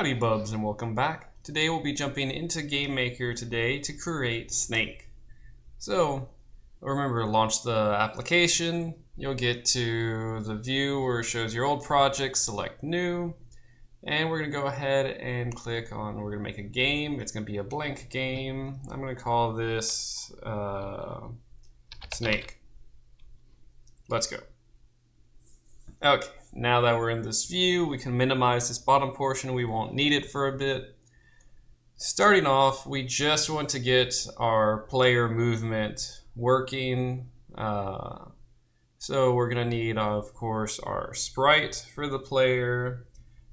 Howdy Bubs and welcome back. Today we'll be jumping into GameMaker today to create Snake. So remember to launch the application. You'll get to the view where it shows your old project, select new, and we're going to go ahead and click on, we're going to make a game. It's going to be a blank game. I'm going to call this Snake. Let's go. Okay, now that we're in this view, we can minimize this bottom portion. We won't need it for a bit. Starting off, we just want to get our player movement working. So we're going to need, of course, our sprite for the player.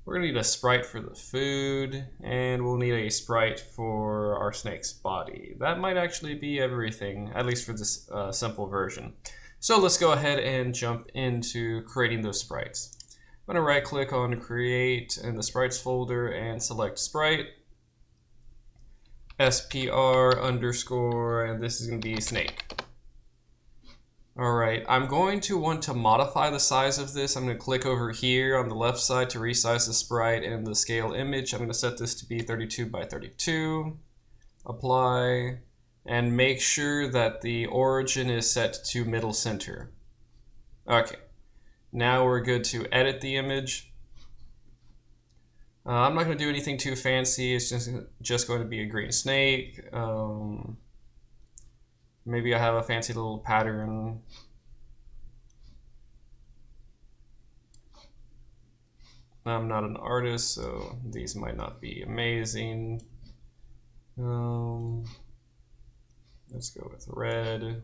We're going to need a sprite for the food, and we'll need a sprite for our snake's body. That might actually be everything, at least for this simple version. So let's go ahead and jump into creating those sprites. I'm going to right click on create in the sprites folder and select sprite, SPR underscore, and this is going to be snake. Alright, I'm going to want to modify the size of this. I'm going to click over here on the left side to resize the sprite and the scale image. I'm going to set this to be 32 by 32. Apply. And make sure that the origin is set to middle center. Okay, now we're good to edit the image. I'm not going to do anything too fancy. It's just going to be a green snake. Maybe I have a fancy little pattern. I'm not an artist, so these might not be amazing. Let's go with red.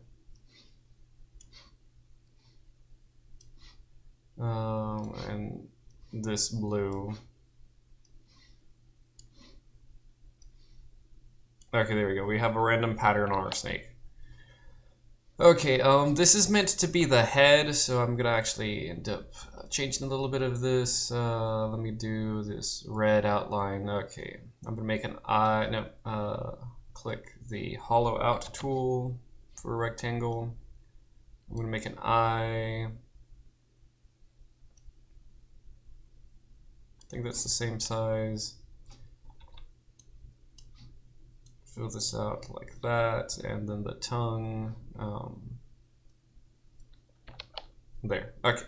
And this blue. Okay, there we go. We have a random pattern on our snake. Okay, this is meant to be the head, so I'm gonna actually end up changing a little bit of this. Let me do this red outline. Okay, I'm gonna make an eye. No, click the hollow out tool for a rectangle. I'm going to make an eye. I think that's the same size. Fill this out like that, and then the tongue. There. Okay.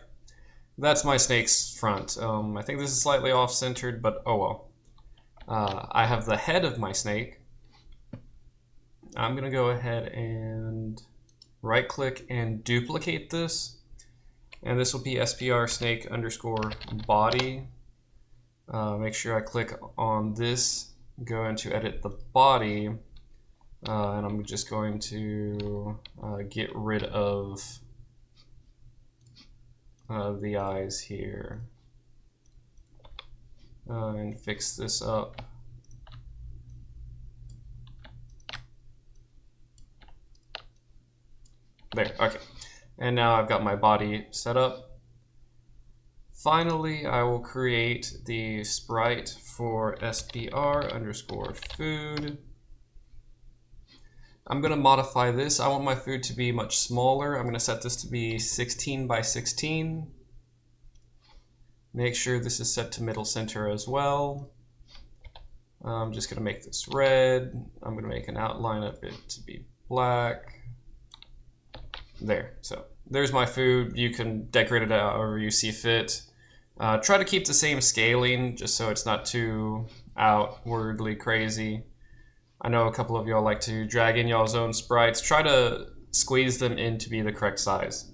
That's my snake's front. I think this is slightly off-centered, but oh well. I have the head of my snake. I'm going to go ahead and right click and duplicate this, and this will be SPR snake underscore body. Make sure I click on this, go into edit the body, and I'm just going to get rid of the eyes here and fix this up. There, okay. And now I've got my body set up. Finally, I will create the sprite for SPR underscore food. I'm going to modify this. I want my food to be much smaller. I'm going to set this to be 16 by 16. Make sure this is set to middle center as well. I'm just going to make this red. I'm going to make an outline of it to be black. There, so there's my food. You can decorate it however you see fit. Try to keep the same scaling just so it's not too outwardly crazy. I know a couple of y'all like to drag in y'all's own sprites. Try to squeeze them in to be the correct size.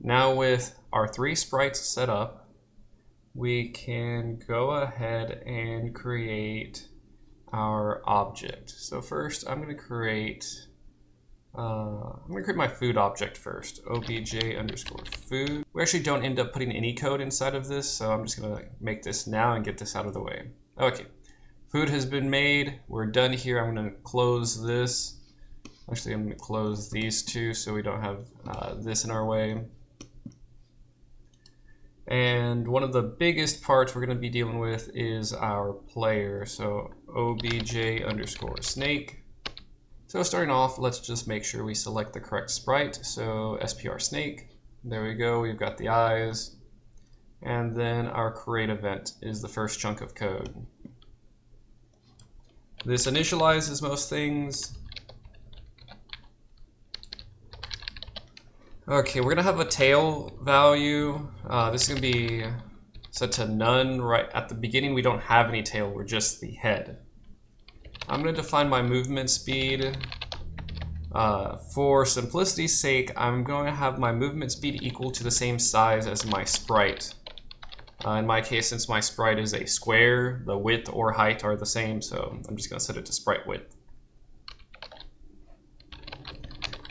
Now with our 3 sprites set up, we can go ahead and create our object. So first I'm going to create my food object first, obj underscore food. We actually don't end up putting any code inside of this, so I'm just gonna make this now and get this out of the way. Okay, food has been made. We're done here. I'm gonna close this. Actually, I'm gonna close these two so we don't have this in our way. And one of the biggest parts we're gonna be dealing with is our player. So obj underscore snake. So starting off, let's just make sure we select the correct sprite. So SPR snake, there we go, we've got the eyes. And then our create event is the first chunk of code. This initializes most things. Okay, we're gonna have a tail value. This is gonna be set to none. Right at the beginning, we don't have any tail, we're just the head. I'm gonna define my movement speed. For simplicity's sake, I'm going to have my movement speed equal to the same size as my sprite. In my case, since my sprite is a square, the width or height are the same, so I'm just going to set it to sprite width.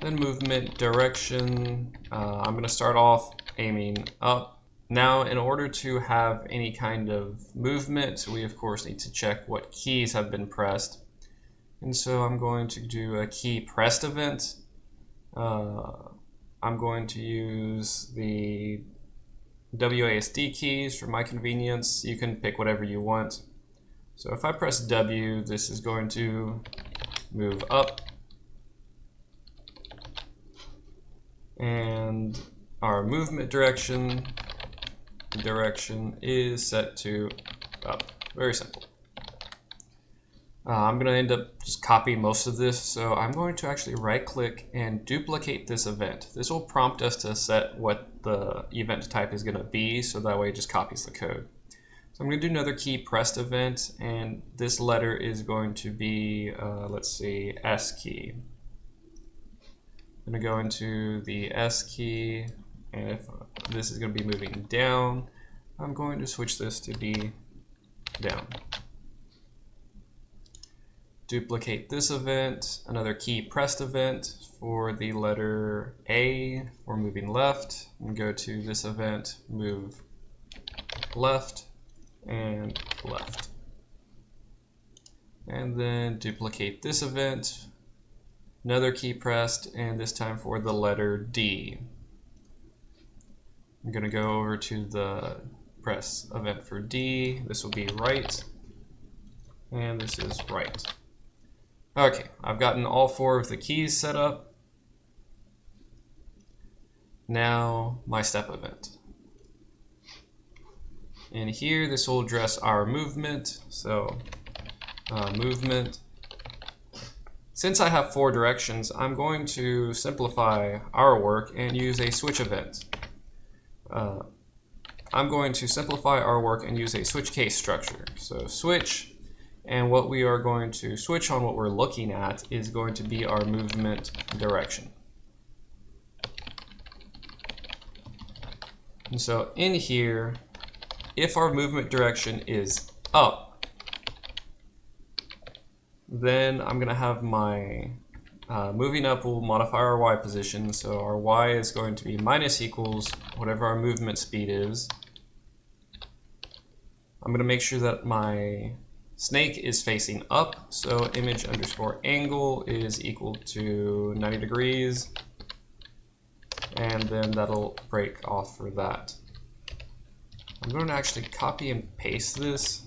Then movement direction, I'm going to start off aiming up. Now, in order to have any kind of movement, we of course need to check what keys have been pressed. And so I'm going to do a key pressed event. I'm going to use the WASD keys for my convenience. You can pick whatever you want. So if I press W, this is going to move up. And our movement direction is set to up. Very simple. I'm going to end up just copying most of this, so I'm going to actually right click and duplicate this event. This will prompt us to set what the event type is going to be, so that way it just copies the code. So I'm going to do another key pressed event, and this letter is going to be, let's see, S key. I'm going to go into the S key, and if this is going to be moving down, I'm going to switch this to be down. Duplicate this event, another key pressed event for the letter A for moving left, and go to this event, move left and left. And then duplicate this event, another key pressed, and this time for the letter D. I'm going to go over to the press event for D. This will be right, and this is right. Okay, I've gotten all four of the keys set up. Now my step event. And here, this will address our movement. So movement. Since I have four directions, I'm going to simplify our work and use a switch event. I'm going to simplify our work and use a switch case structure. So switch. And what we are going to switch on, what we're looking at, is going to be our movement direction. And so in here, if our movement direction is up, then I'm going to have my moving up will modify our Y position. So our Y is going to be minus equals whatever our movement speed is. I'm going to make sure that my snake is facing up, so image underscore angle is equal to 90 degrees, and then that'll break off for that. I'm going to actually copy and paste this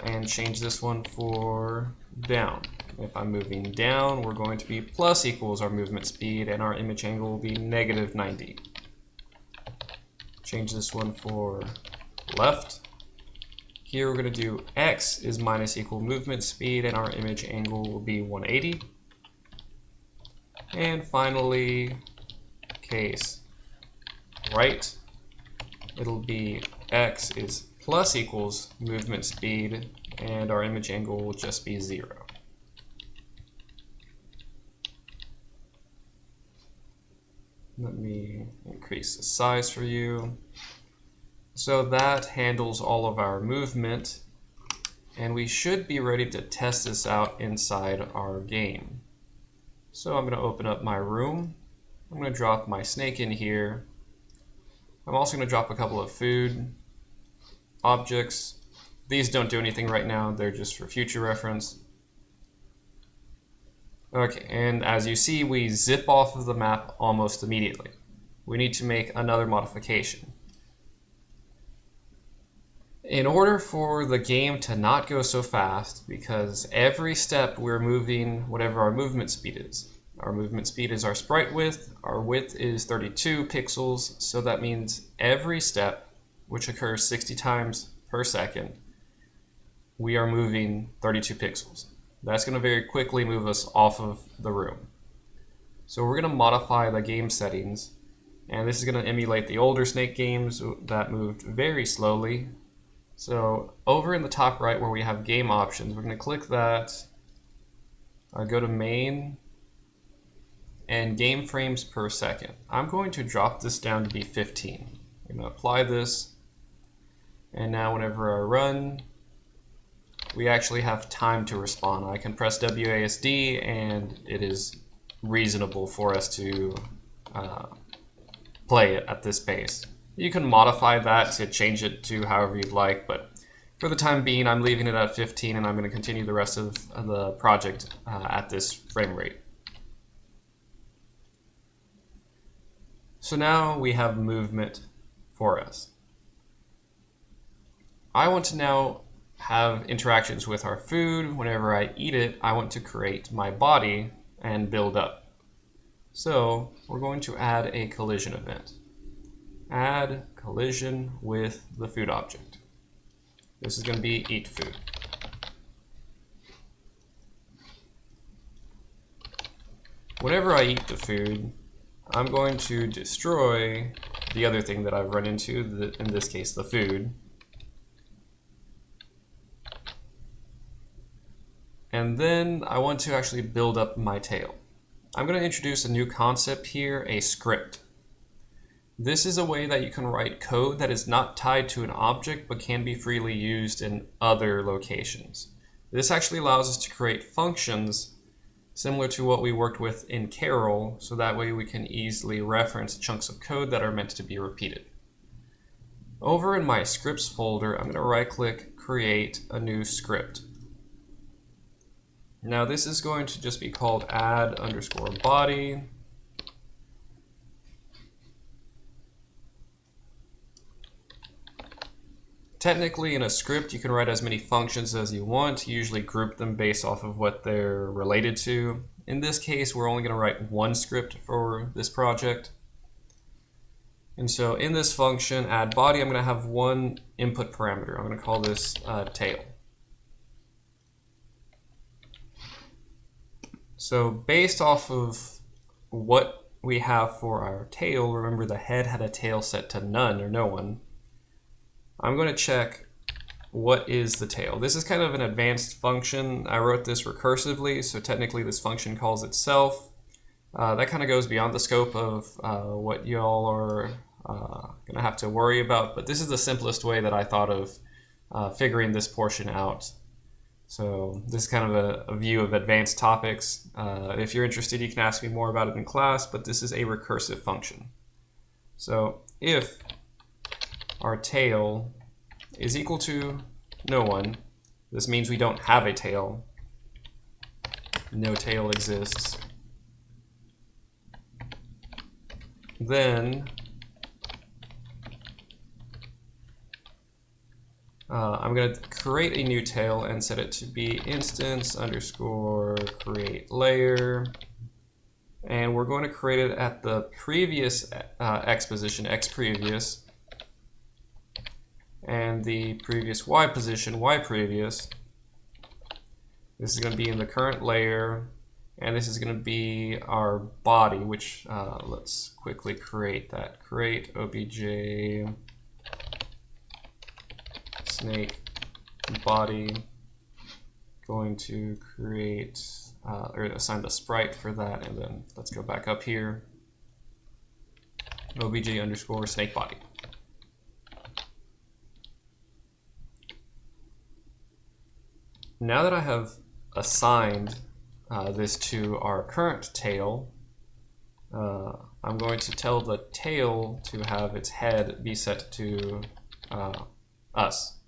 and change this one for down. If I'm moving down, we're going to be plus equals our movement speed, and our image angle will be negative 90. Change this one for left. Here we're going to do x is minus equal movement speed, and our image angle will be 180. And finally, case right, it'll be x is plus equals movement speed, and our image angle will just be 0. Let me increase the size for you. So that handles all of our movement, and we should be ready to test this out inside our game. So I'm going to open up my room. I'm going to drop my snake in here. I'm also going to drop a couple of food objects. These don't do anything right now, they're just for future reference. Okay, and as you see, we zip off of the map almost immediately. We need to make another modification. In order for the game to not go so fast, because every step we're moving whatever our movement speed is, Our movement speed is our sprite width. Our width is 32 pixels, so that means every step, which occurs 60 times per second, we are moving 32 pixels. That's going to very quickly move us off of the room. So we're going to modify the game settings, and this is going to emulate the older Snake games that moved very slowly. So over in the top right where we have game options, we're going to click that, go to main, and game frames per second. I'm going to drop this down to be 15. I'm going to apply this, and now whenever I run, we actually have time to respond. I can press WASD and it is reasonable for us to play it at this pace. You can modify that to change it to however you'd like, but for the time being, I'm leaving it at 15, and I'm going to continue the rest of the project at this frame rate. So now we have movement for us. I want to now have interactions with our food. Whenever I eat it, I want to create my body and build up. So we're going to add a collision event. Add collision with the food object. This is going to be eat food. Whenever I eat the food, I'm going to destroy the other thing that I've run into, in this case the food. And then I want to actually build up my tail. I'm going to introduce a new concept here, a script. This is a way that you can write code that is not tied to an object but can be freely used in other locations. This actually allows us to create functions similar to what we worked with in Carol, so that way we can easily reference chunks of code that are meant to be repeated. Over in my scripts folder, I'm going to right-click, create a new script. Now this is going to just be called add_body. Technically in a script you can write as many functions as you want. You usually group them based off of what they're related to. In this case we're only going to write one script for this project. And so in this function add_body, I'm going to have one input parameter. I'm going to call this tail. So based off of what we have for our tail, remember the head had a tail set to none or no one, I'm going to check what is the tail. This is kind of an advanced function. I wrote this recursively, so technically this function calls itself. That kind of goes beyond the scope of what y'all are going to have to worry about, but this is the simplest way that I thought of figuring this portion out. So this is kind of a view of advanced topics. If you're interested, you can ask me more about it in class, but this is a recursive function. So if our tail is equal to no one, this means we don't have a tail. No tail exists. Then I'm going to create a new tail and set it to be instance_create layer. And we're going to create it at the previous x position, x previous, and the previous y position, y previous. This is going to be in the current layer, and this is going to be our body, which let's quickly create that. Create obj snake body. Going to create or assign the sprite for that, and then let's go back up here. obj_snake body. Now that I have assigned this to our current tail, I'm going to tell the tail to have its head be set to us.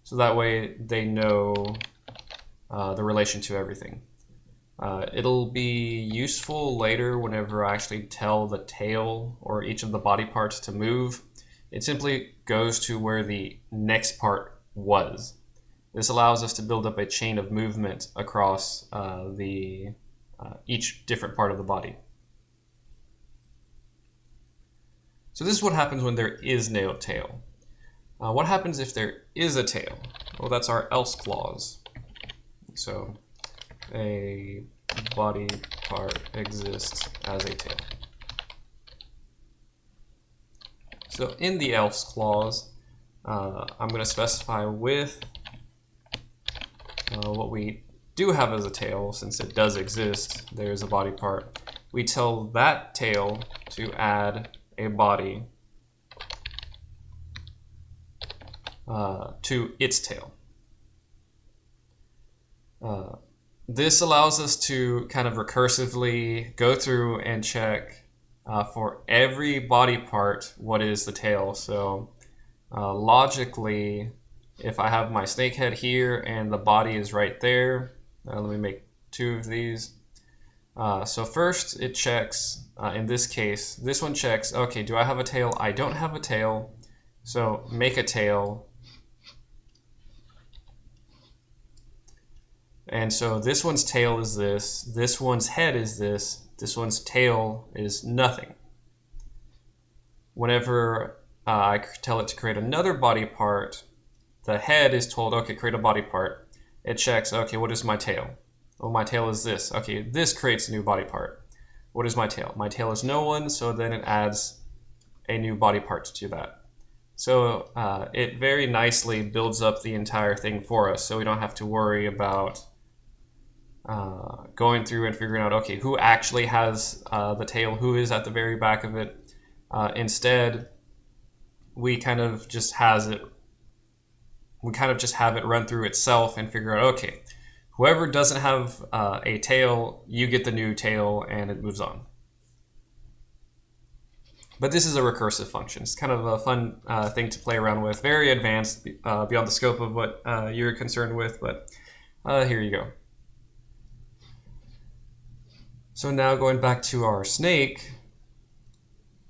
So that way they know the relation to everything. It'll be useful later whenever I actually tell the tail or each of the body parts to move. It simply goes to where the next part was. This allows us to build up a chain of movement across the each different part of the body. So this is what happens when there is no tail. What happens if there is a tail? Well, that's our else clause. So a body part exists as a tail. So in the else clause, I'm going to specify with what we do have as a tail, since it does exist, there's a body part. We tell that tail to add a body to its tail. This allows us to kind of recursively go through and check for every body part what is the tail. So logically, if I have my snake head here and the body is right there, let me make 2 of these. So first it checks, in this case, this one checks, okay, do I have a tail? I don't have a tail, so make a tail. And so this one's tail is this one's head is this one's tail is nothing. Whenever I tell it to create another body part, the head is told, okay, create a body part. It checks, okay, what is my tail? Oh, my tail is this. Okay, this creates a new body part. What is my tail? My tail is no one, so then it adds a new body part to that. So it very nicely builds up the entire thing for us, so we don't have to worry about going through and figuring out, okay, who actually has the tail, who is at the very back of it. Instead, we kind of just have it run through itself and figure out, okay, whoever doesn't have a tail, you get the new tail, and it moves on. But this is a recursive function. It's kind of a fun thing to play around with. Very advanced, beyond the scope of what you're concerned with, but here you go. So now going back to our snake,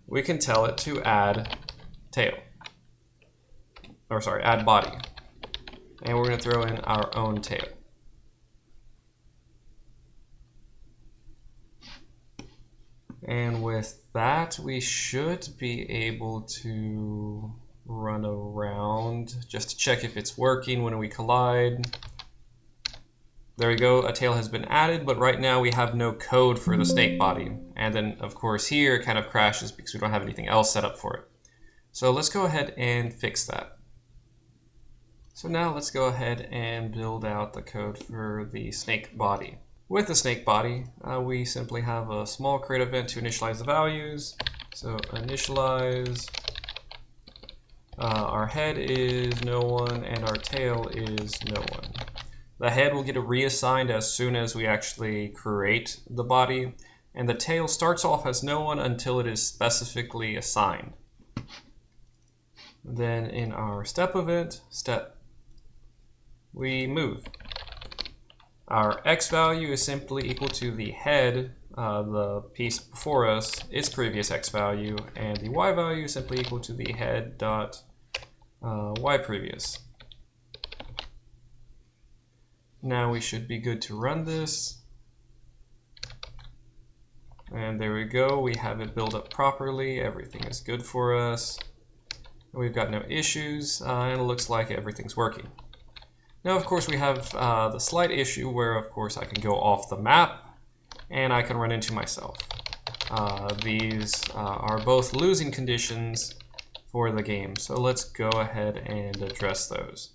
we can tell it to add tail. Or sorry, add body. And we're going to throw in our own tail. And with that, we should be able to run around just to check if it's working when we collide. There we go, a tail has been added, but right now we have no code for the snake body. And then, of course, here it kind of crashes because we don't have anything else set up for it. So let's go ahead and fix that. So now let's go ahead and build out the code for the snake body. With the snake body, we simply have a small create event to initialize the values. So initialize, our head is no one, and our tail is no one. The head will get reassigned as soon as we actually create the body, and the tail starts off as no one until it is specifically assigned. Then in our step event, we move. Our x value is simply equal to the head, the piece before us, its previous x value, and the y value is simply equal to the head dot y previous. Now we should be good to run this. And there we go, we have it built up properly, everything is good for us. We've got no issues, and it looks like everything's working. Now, of course, we have the slight issue where, of course, I can go off the map and I can run into myself. These are both losing conditions for the game, so let's go ahead and address those.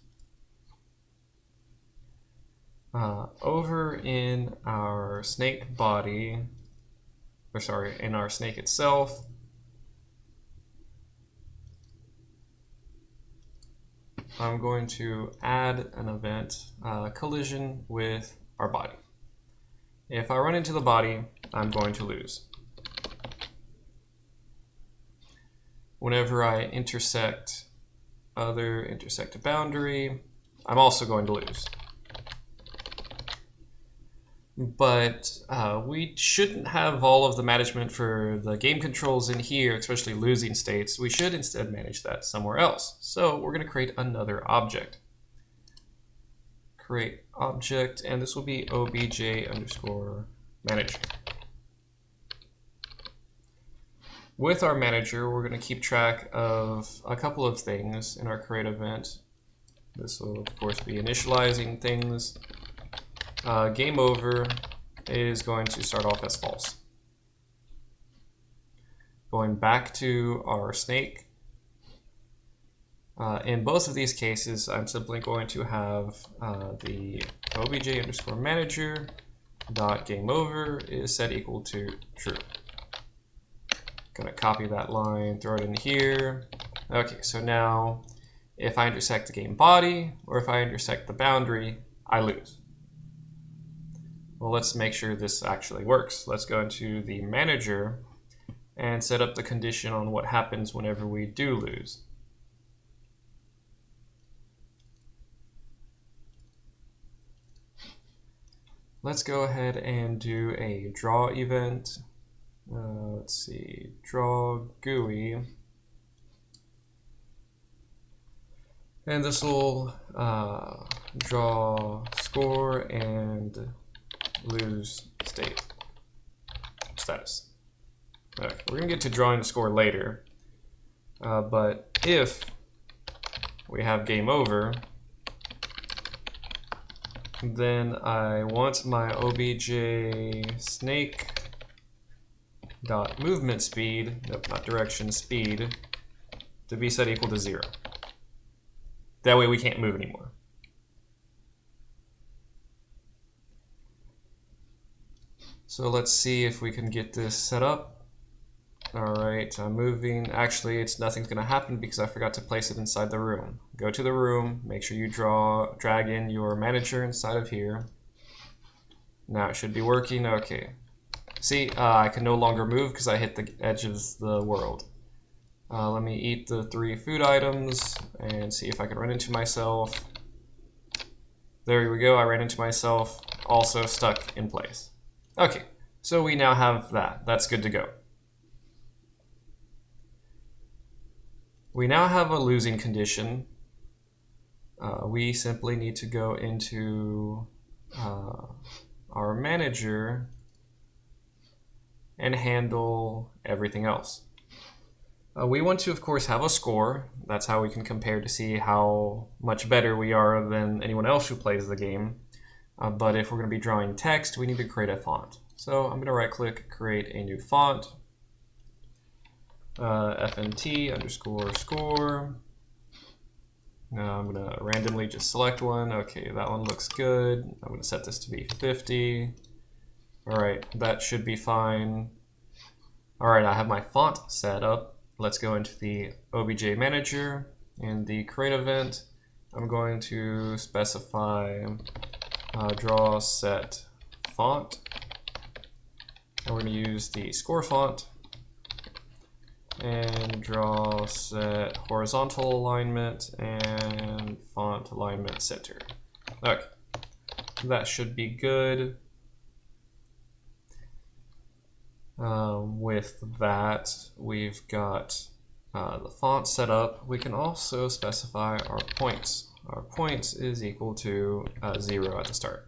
Over in our snake body, or sorry, in our snake itself, I'm going to add an event, collision with our body. If I run into the body, I'm going to lose. Whenever I intersect a boundary, I'm also going to lose. But we shouldn't have all of the management for the game controls in here, especially losing states. We should instead manage that somewhere else. So we're going to create another object. Create object, and this will be obj underscore manager. With our manager, we're going to keep track of a couple of things in our create event. This will, of course, be initializing things. Game over is going to start off as false. Going back to our snake. In both of these cases, I'm simply going to have the obj underscore manager dot game over is set equal to true. Gonna copy that line, throw it in here. Okay, so now if I intersect the game body or if I intersect the boundary, I lose. Well, let's make sure this actually works. Let's go into the manager and set up the condition on what happens whenever we do lose. Let's go ahead and do a draw event. Let's see, draw GUI. And this will draw score and lose status. Okay, we're going to get to drawing the score later. But if we have game over, then I want my obj snake dot movement speed, nope, not direction, speed, to be set equal to 0. That way we can't move anymore. So let's see if we can get this set up. All right, I'm moving. Actually, nothing's gonna happen because I forgot to place it inside the room. Go to the room, make sure you drag in your manager inside of here. Now it should be working, okay. See, I can no longer move because I hit the edge of the world. Let me eat the 3 food items and see if I can run into myself. There we go, I ran into myself, also stuck in place. Okay, so we now have that. That's good to go. We now have a losing condition. We simply need to go into our manager and handle everything else. We want to, of course, have a score. That's how we can compare to see how much better we are than anyone else who plays the game. But if we're going to be drawing text, we need to create a font. So I'm going to right-click, create a new font. FNT underscore score. Now I'm going to randomly just select one. Okay, that one looks good. I'm going to set this to be 50. All right, that should be fine. All right, I have my font set up. Let's go into the OBJ manager. In the create event, I'm going to specify draw set font. And we're going to use the score font and draw set horizontal alignment and font alignment center. Okay, that should be good. With that, we've got the font set up. We can also specify our points. Our points is equal to 0 at the start.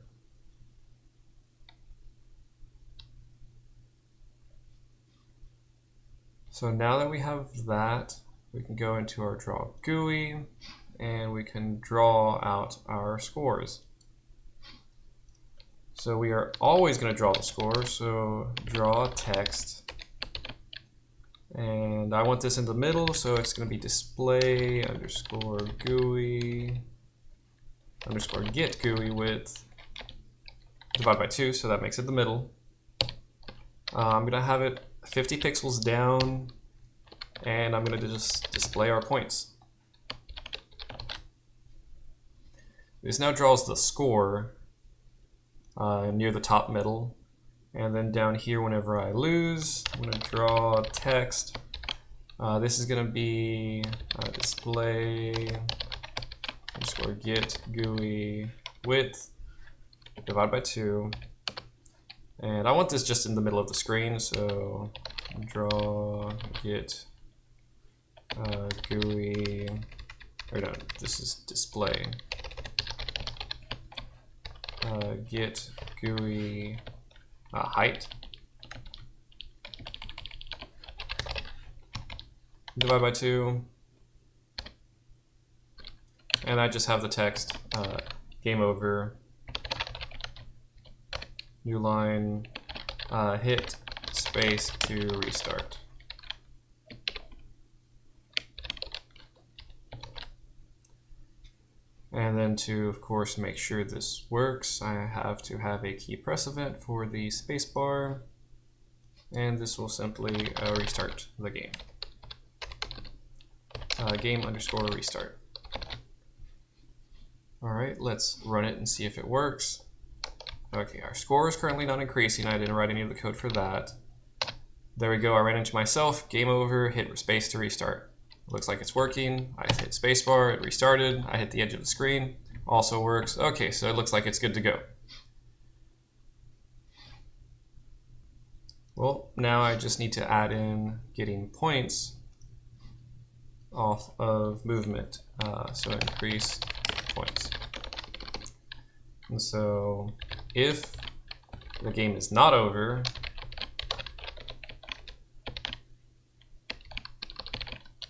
So now that we have that, we can go into our draw GUI and we can draw out our scores. So we are always going to draw the score, so draw text. And I want this in the middle, so it's going to be display underscore GUI underscore get GUI width divided by 2, so that makes it the middle. I'm going to have it 50 pixels down, and I'm going to just display our points. This now draws the score near the top middle, and then down here whenever I lose, I'm going to draw text. This is going to be display underscore get GUI width divided by 2. And I want this just in the middle of the screen, so draw get GUI, or no, this is display. Get GUI height. Divide by 2. And I just have the text, game over, new line, hit space to restart. And then to, of course, make sure this works, I have to have a key press event for the spacebar, and this will simply restart the game. Game_restart. Alright, let's run it and see if it works. Okay, our score is currently not increasing. I didn't write any of the code for that. There we go, I ran into myself, game over, hit space to restart. Looks like it's working. I hit spacebar, it restarted. I hit the edge of the screen, also works. Okay, so it looks like it's good to go. Well, now I just need to add in getting points off of movement. So increase points. And so if the game is not over,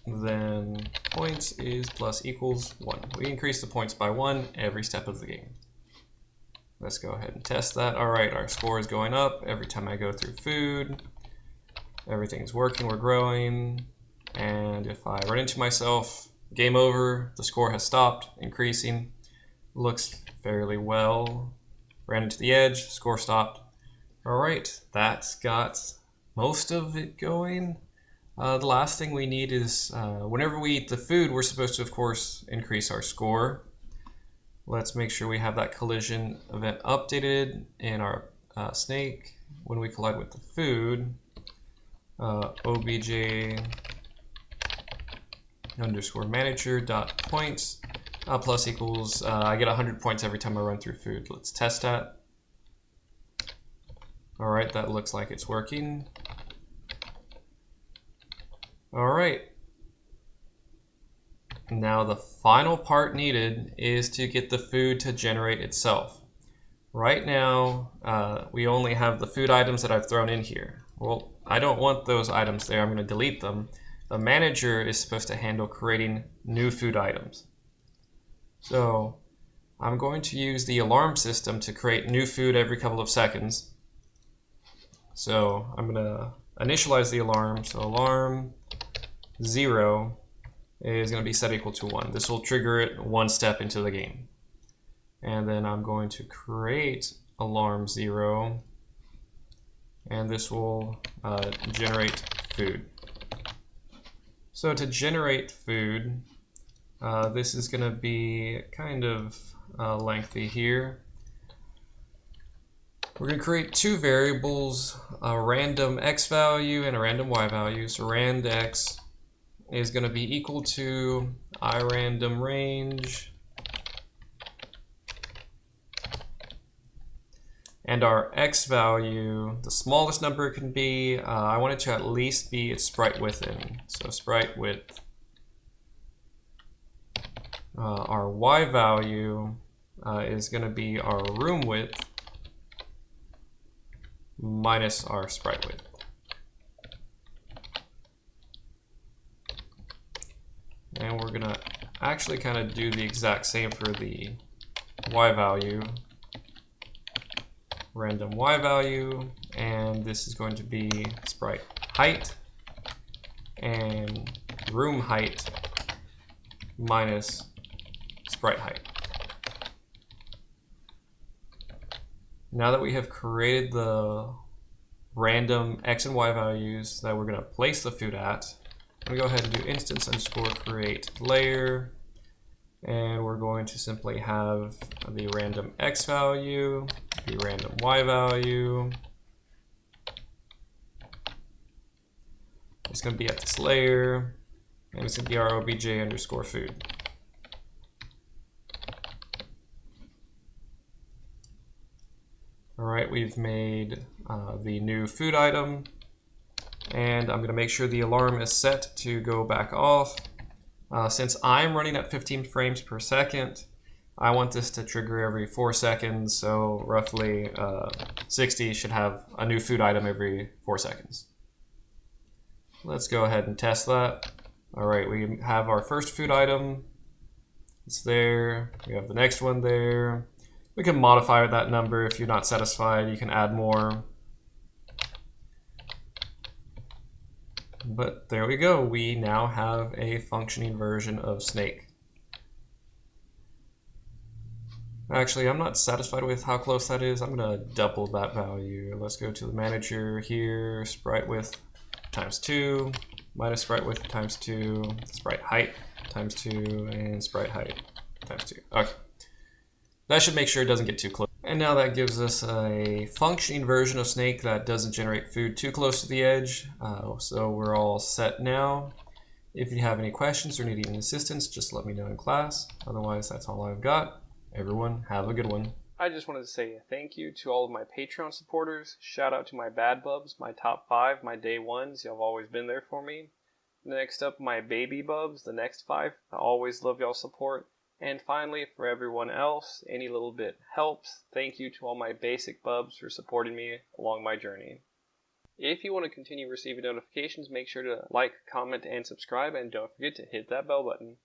then points is plus equals 1. We increase the points by 1 every step of the game. Let's go ahead and test that. All right, our score is going up every time I go through food. Everything's working, we're growing. And if I run into myself, game over, the score has stopped increasing. Looks fairly well. Ran into the edge, score stopped. All right, that's got most of it going. The last thing we need is whenever we eat the food, we're supposed to, of course, increase our score. Let's make sure we have that collision event updated in our snake. When we collide with the food, obj underscore manager dot points plus equals, I get 100 points every time I run through food. Let's test that. All right, that looks like it's working. All right. Now the final part needed is to get the food to generate itself. Right now, we only have the food items that I've thrown in here. Well, I don't want those items there. I'm going to delete them. The manager is supposed to handle creating new food items. So I'm going to use the alarm system to create new food every couple of seconds. So I'm going to initialize the alarm. So alarm 0 is going to be set equal to 1. This will trigger it one step into the game. And then I'm going to create alarm 0, and this will generate food. So to generate food, this is going to be kind of lengthy here. We're going to create two variables, a random x value and a random y value. So rand x is going to be equal to irandom range, and our x value, the smallest number it can be, I want it to at least be its sprite within. So sprite width. Our y value is going to be our room width minus our sprite width. And we're going to actually kind of do the exact same for the y value. Random y value, and this is going to be sprite height and room height minus sprite height. Now that we have created the random x and y values that we're going to place the food at, I'm going to go ahead and do instance underscore create layer, and we're going to simply have the random x value, the random y value. It's going to be at this layer, and it's going to be our obj underscore food. All right, we've made the new food item, and I'm going to make sure the alarm is set to go back off. Since I'm running at 15 frames per second, I want this to trigger every 4 seconds, so roughly 60 should have a new food item every 4 seconds. Let's go ahead and test that. All right, we have our first food item. It's there. We have the next one there. We can modify that number if you're not satisfied. You can add more. But there we go. We now have a functioning version of Snake. Actually, I'm not satisfied with how close that is. I'm going to double that value. Let's go to the manager here. Sprite width times 2, minus sprite width times 2, sprite height times 2, and sprite height times 2. Okay. That should make sure it doesn't get too close. And now that gives us a functioning version of Snake that doesn't generate food too close to the edge. So we're all set now. If you have any questions or need any assistance, just let me know in class. Otherwise, that's all I've got. Everyone, have a good one. I just wanted to say thank you to all of my Patreon supporters. Shout out to my bad bubs, my top 5, my day ones. Y'all have always been there for me. Next up, my baby bubs, the next 5. I always love y'all's support. And finally, for everyone else, any little bit helps. Thank you to all my basic bubs for supporting me along my journey. If you want to continue receiving notifications, make sure to like, comment, and subscribe, and don't forget to hit that bell button.